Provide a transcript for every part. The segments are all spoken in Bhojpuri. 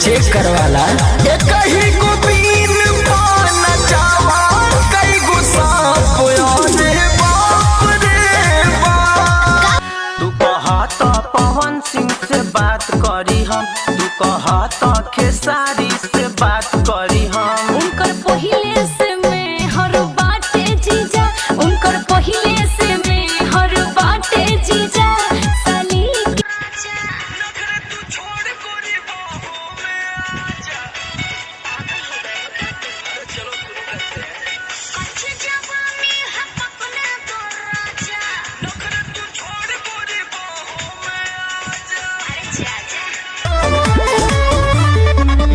चेक करवाला। कहीं को बीन पाना चावा कई को सांप आने बाप रे बाप। तू कहा तो पवन सिंह से बात करी हम, तू कहा तो खेसारी से बात करी हम। उनकर पहिले से मैं हर बाटे जीजा, उनकर पहिले से मैं हर बाटे जीजा। साली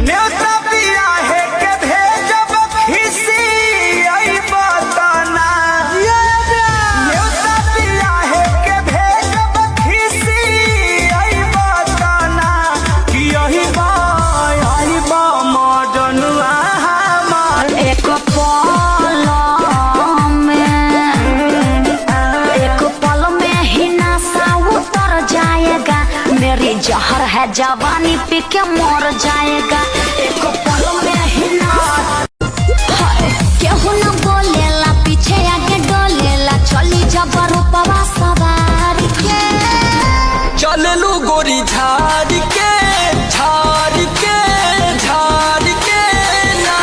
न्योता पिया है के भेजब खिसी आई बताना। न्योता पिया है के भेजब खिसी आई बताना कि यही बा मॉडर्न हमार। एक पल में ही नशा उतर जाएगा, मेरी जहर है जवानी पी के मर जाएगा। एक पल में ही नशा, केहू न बोलेला पीछे आगे डोलेला, चली जब रूपवा सवार के। चललू गोरी झाड़ के झाड़ के झाड़ के ना।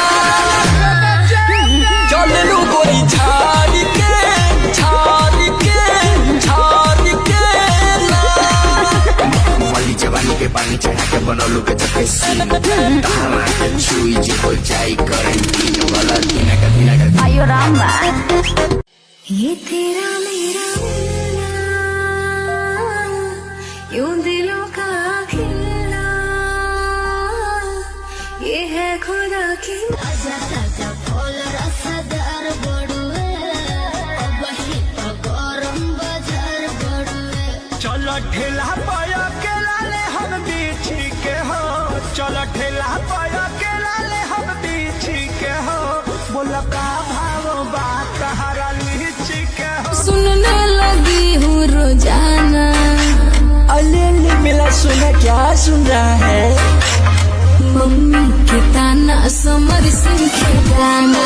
चललू गोरी झाड़ के झाड़ के झाड़ के ना। वाली जवानी के पानी चढ़ा के बनौलू के चक्के सीन तारा के छुई जी हो जाई करंटीन वाला दिना का आयो रामा। ये तेरा मेरा मिलना, यूं दिलों का खिलना, ये है खुदा की। ताजा ताजा फल रसदार बड़ुए, वही तो गरम बाजार बड़ुए। चलो ठेला पाया के लाले हम बीछी के हो। चलो ठेला पाया के लाले हम बीछी के हो। बोला का भाव बात हरा लीची के हो। सुनने लगी हूँ रोजाना, अले मिला सुना क्या सुन रहा है? मम्मी के ताना समर सिंह के गाना।